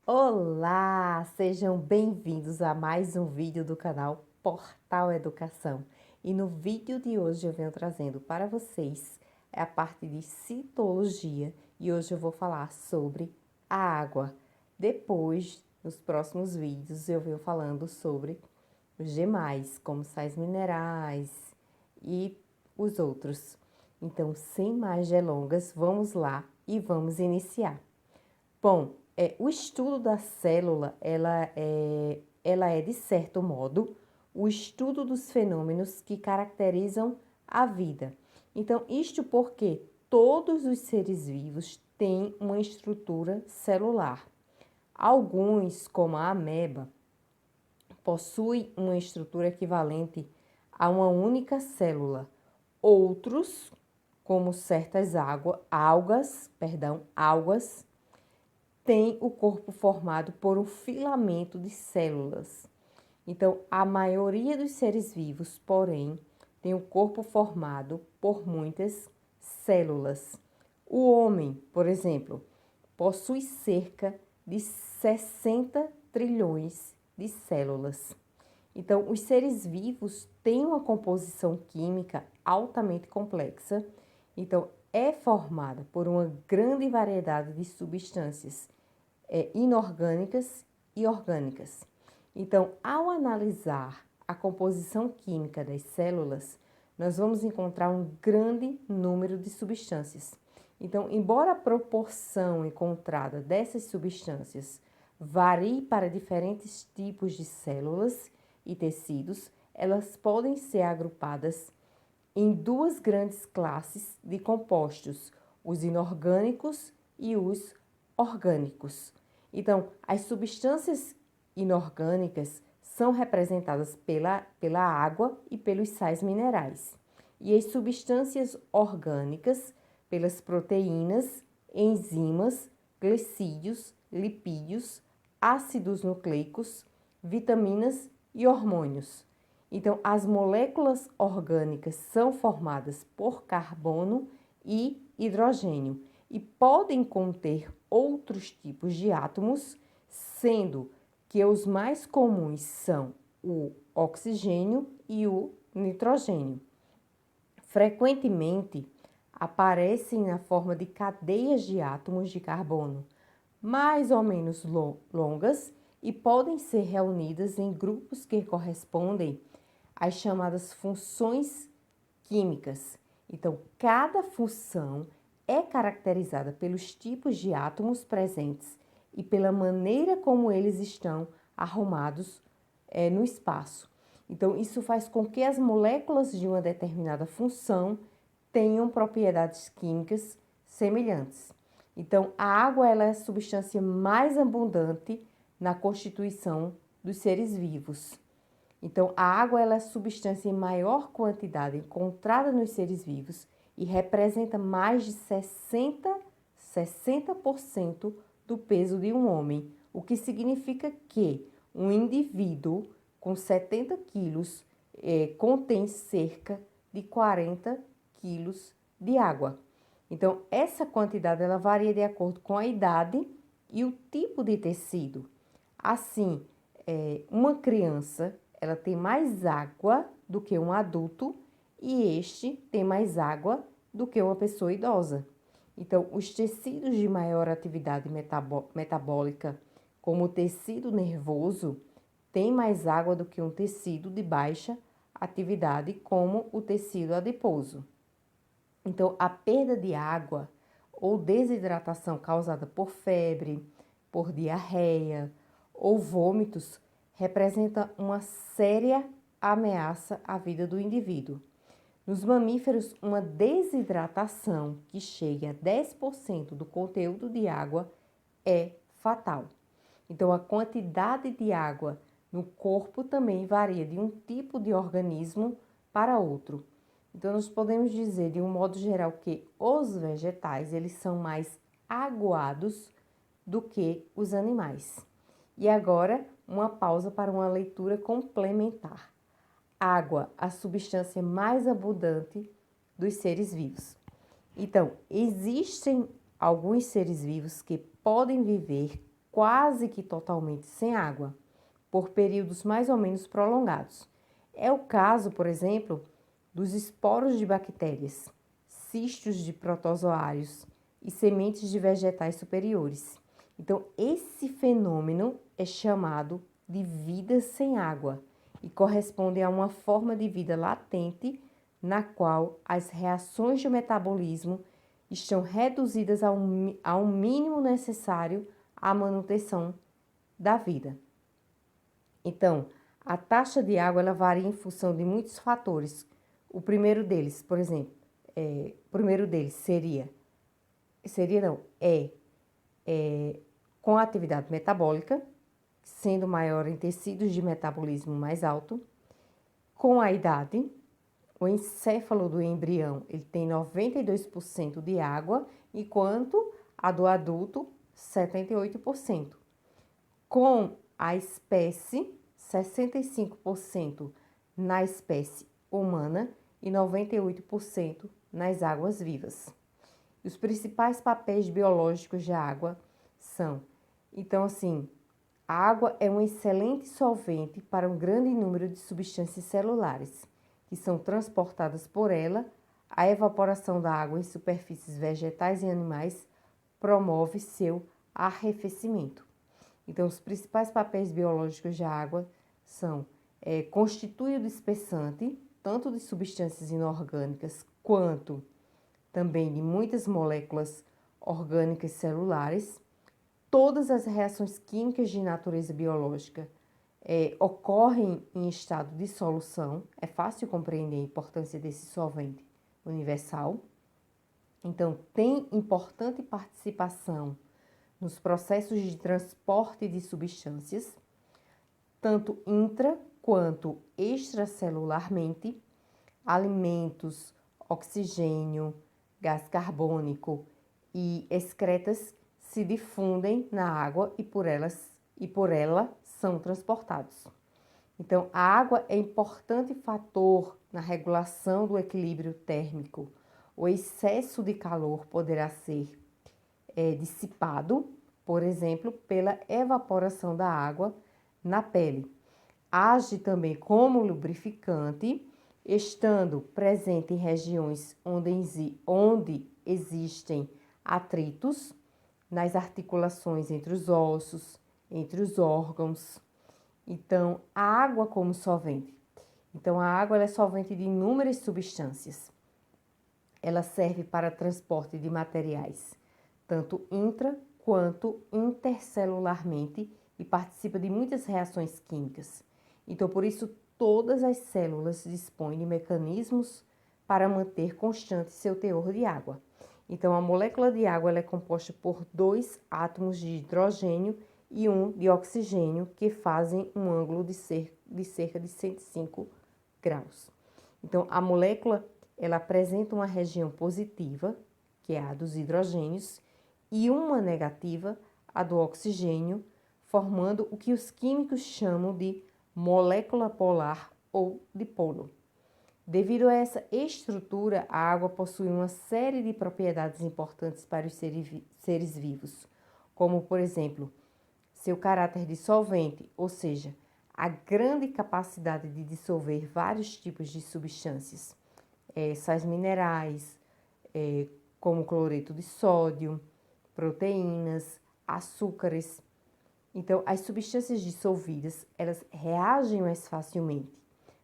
Olá, sejam bem-vindos a mais um vídeo do canal Portal Educação. E no vídeo de hoje eu venho trazendo para vocês a parte de citologia e hoje eu vou falar sobre a água. Depois, nos próximos vídeos, eu venho falando sobre os demais, como sais minerais e os outros. Então, sem mais delongas, vamos lá e vamos iniciar. Bom, o estudo da célula, ela é, de certo modo, o estudo dos fenômenos que caracterizam a vida. Então, isto porque todos os seres vivos têm uma estrutura celular. Alguns, como a ameba, possuem uma estrutura equivalente a uma única célula. Outros, como certas algas, tem o corpo formado por um filamento de células. Então, a maioria dos seres vivos, porém, tem o corpo formado por muitas células. O homem, por exemplo, possui cerca de 60 trilhões de células. Então, os seres vivos têm uma composição química altamente complexa. Então, é formada por uma grande variedade de substâncias inorgânicas e orgânicas. Então, ao analisar a composição química das células, nós vamos encontrar um grande número de substâncias. Então, embora a proporção encontrada dessas substâncias varie para diferentes tipos de células e tecidos, elas podem ser agrupadas em duas grandes classes de compostos, os inorgânicos e os orgânicos. Então, as substâncias inorgânicas são representadas pela água e pelos sais minerais, e as substâncias orgânicas pelas proteínas, enzimas, glicídios, lipídios, ácidos nucleicos, vitaminas e hormônios. Então, as moléculas orgânicas são formadas por carbono e hidrogênio e podem conter outros tipos de átomos, sendo que os mais comuns são o oxigênio e o nitrogênio. Frequentemente aparecem na forma de cadeias de átomos de carbono, mais ou menos longas, e podem ser reunidas em grupos que correspondem às chamadas funções químicas. Então, cada função é caracterizada pelos tipos de átomos presentes e pela maneira como eles estão arrumados no espaço. Então, isso faz com que as moléculas de uma determinada função tenham propriedades químicas semelhantes. Então, a água ela é a substância mais abundante na constituição dos seres vivos. Então, a água ela é a substância em maior quantidade encontrada nos seres vivos e representa mais de 60% do peso de um homem, o que significa que um indivíduo com 70 quilos contém cerca de 40 quilos de água. Então, essa quantidade ela varia de acordo com a idade e o tipo de tecido. Assim, uma criança ela tem mais água do que um adulto e este tem mais água do que uma pessoa idosa. Então, os tecidos de maior atividade metabólica, como o tecido nervoso, tem mais água do que um tecido de baixa atividade, como o tecido adiposo. Então, a perda de água ou desidratação causada por febre, por diarreia ou vômitos representa uma séria ameaça à vida do indivíduo. Nos mamíferos, uma desidratação que chegue a 10% do conteúdo de água é fatal. Então, a quantidade de água no corpo também varia de um tipo de organismo para outro. Então, nós podemos dizer, de um modo geral, que os vegetais, eles são mais aguados do que os animais. E agora, uma pausa para uma leitura complementar. Água, a substância mais abundante dos seres vivos. Então, existem alguns seres vivos que podem viver quase que totalmente sem água, por períodos mais ou menos prolongados. É o caso, por exemplo, dos esporos de bactérias, cistos de protozoários e sementes de vegetais superiores. Então, esse fenômeno é chamado de vida sem água e corresponde a uma forma de vida latente na qual as reações de metabolismo estão reduzidas ao mínimo necessário à manutenção da vida. Então, a taxa de água ela varia em função de muitos fatores. O primeiro deles, por exemplo, com a atividade metabólica, sendo maior em tecidos de metabolismo mais alto, com a idade. O encéfalo do embrião ele tem 92% de água, enquanto a do adulto, 78%. Com a espécie, 65% na espécie humana e 98% nas águas vivas. E os principais papéis biológicos da água são, então assim, a água é um excelente solvente para um grande número de substâncias celulares, que são transportadas por ela. A evaporação da água em superfícies vegetais e animais promove seu arrefecimento. Então, os principais papéis biológicos da água são constitui o dispersante, tanto de substâncias inorgânicas quanto também de muitas moléculas orgânicas celulares. Todas as reações químicas de natureza biológica ocorrem em estado de solução. É fácil compreender a importância desse solvente universal. Então, tem importante participação nos processos de transporte de substâncias, tanto intra quanto extracelularmente, alimentos, oxigênio, gás carbônico e excretas se difundem na água e por ela são transportados. Então, a água é importante fator na regulação do equilíbrio térmico. O excesso de calor poderá ser dissipado, por exemplo, pela evaporação da água na pele. Age também como lubrificante, estando presente em regiões onde existem atritos, nas articulações entre os ossos, entre os órgãos. Então, a água como solvente. Então, a água ela é solvente de inúmeras substâncias. Ela serve para transporte de materiais, tanto intra quanto intercelularmente, e participa de muitas reações químicas. Então, por isso, todas as células dispõem de mecanismos para manter constante seu teor de água. Então, a molécula de água ela é composta por 2 átomos de hidrogênio e 1 de oxigênio, que fazem um ângulo de cerca de 105 graus. Então, a molécula ela apresenta uma região positiva, que é a dos hidrogênios, e uma negativa, a do oxigênio, formando o que os químicos chamam de molécula polar ou dipolo. Devido a essa estrutura, a água possui uma série de propriedades importantes para os seres vivos, como, por exemplo, seu caráter dissolvente, ou seja, a grande capacidade de dissolver vários tipos de substâncias, sais minerais, como cloreto de sódio, proteínas, açúcares. Então, as substâncias dissolvidas, elas reagem mais facilmente,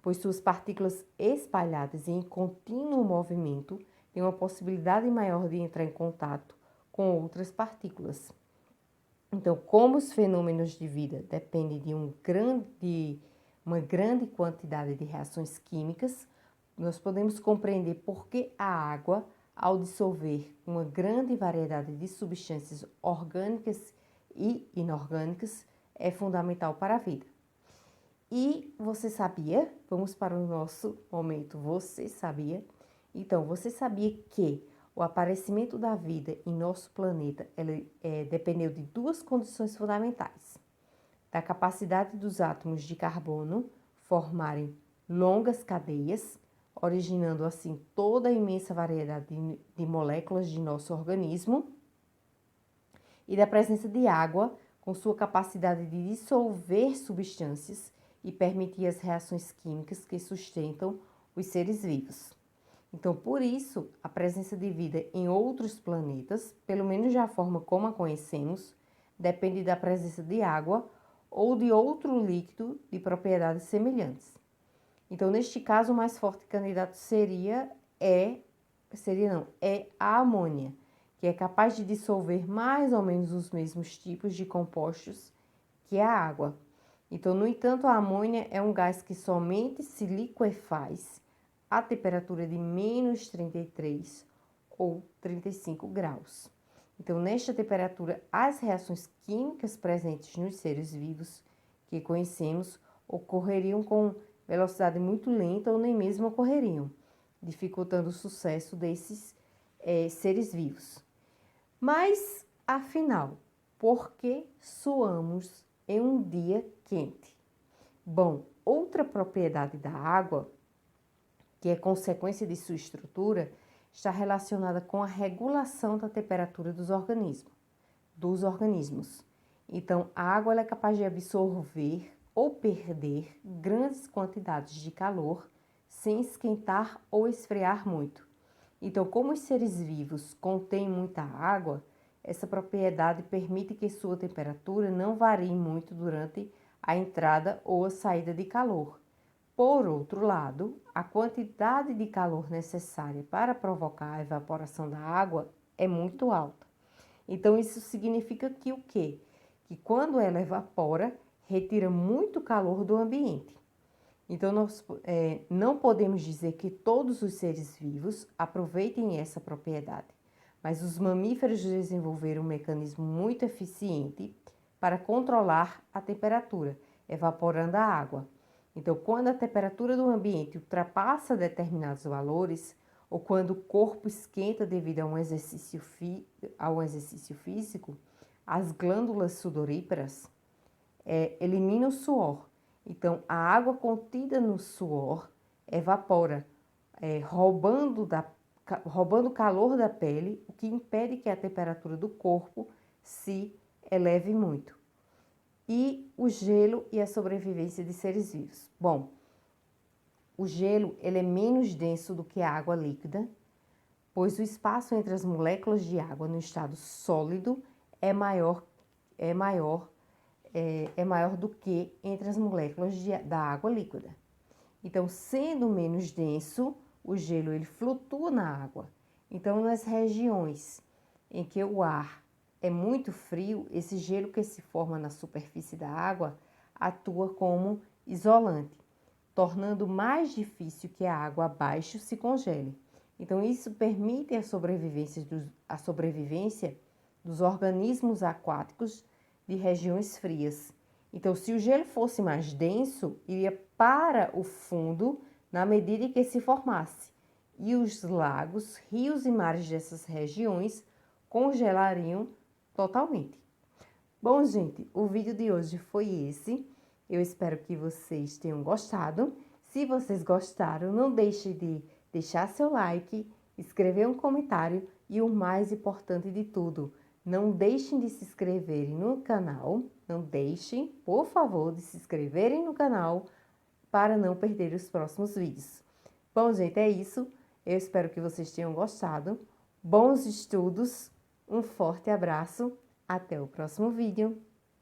pois suas partículas espalhadas e em contínuo movimento têm uma possibilidade maior de entrar em contato com outras partículas. Então, como os fenômenos de vida dependem de uma grande quantidade de reações químicas, nós podemos compreender por que a água, ao dissolver uma grande variedade de substâncias orgânicas e inorgânicas, é fundamental para a vida. E você sabia? Vamos para o nosso momento. Você sabia? Então, você sabia que o aparecimento da vida em nosso planeta dependeu de 2 condições fundamentais: da capacidade dos átomos de carbono formarem longas cadeias, originando assim toda a imensa variedade de moléculas de nosso organismo, e da presença de água com sua capacidade de dissolver substâncias e permitir as reações químicas que sustentam os seres vivos. Então, por isso, a presença de vida em outros planetas, pelo menos da forma como a conhecemos, depende da presença de água ou de outro líquido de propriedades semelhantes. Então, neste caso, o mais forte candidato é a amônia, que é capaz de dissolver mais ou menos os mesmos tipos de compostos que a água. Então, no entanto, a amônia é um gás que somente se liquefaz a temperatura de menos 33 ou 35 graus. Então, nesta temperatura, as reações químicas presentes nos seres vivos que conhecemos ocorreriam com velocidade muito lenta ou nem mesmo ocorreriam, dificultando o sucesso desses seres vivos. Mas, afinal, por que suamos em um dia quente? Bom, outra propriedade da água, que é consequência de sua estrutura, está relacionada com a regulação da temperatura dos organismos. Então, a água ela é capaz de absorver ou perder grandes quantidades de calor sem esquentar ou esfriar muito. Então, como os seres vivos contêm muita água, essa propriedade permite que sua temperatura não varie muito durante a entrada ou a saída de calor. Por outro lado, a quantidade de calor necessária para provocar a evaporação da água é muito alta. Então, isso significa que o quê? Que quando ela evapora, retira muito calor do ambiente. Então, nós não podemos dizer que todos os seres vivos aproveitem essa propriedade, mas os mamíferos desenvolveram um mecanismo muito eficiente para controlar a temperatura, evaporando a água. Então, quando a temperatura do ambiente ultrapassa determinados valores, ou quando o corpo esquenta devido a um exercício físico, as glândulas sudoríparas eliminam o suor. Então, a água contida no suor evapora, roubando o calor da pele, o que impede que a temperatura do corpo se eleve muito. E o gelo e a sobrevivência de seres vivos. Bom, o gelo ele é menos denso do que a água líquida, pois o espaço entre as moléculas de água no estado sólido é maior do que entre as moléculas da água líquida. Então, sendo menos denso, o gelo ele flutua na água. Então, nas regiões em que o ar é muito frio, esse gelo que se forma na superfície da água atua como isolante, tornando mais difícil que a água abaixo se congele. Então, isso permite a sobrevivência dos organismos aquáticos de regiões frias. Então, se o gelo fosse mais denso, iria para o fundo na medida em que se formasse, e os lagos, rios e mares dessas regiões congelariam totalmente. Bom, gente, o vídeo de hoje foi esse. Eu espero que vocês tenham gostado. Se vocês gostaram, não deixe de deixar seu like, escrever um comentário e o mais importante de tudo, não deixem de se inscreverem no canal. Não deixem, por favor, de se inscreverem no canal para não perder os próximos vídeos. Bom, gente, é isso. Eu espero que vocês tenham gostado. Bons estudos, um forte abraço, até o próximo vídeo.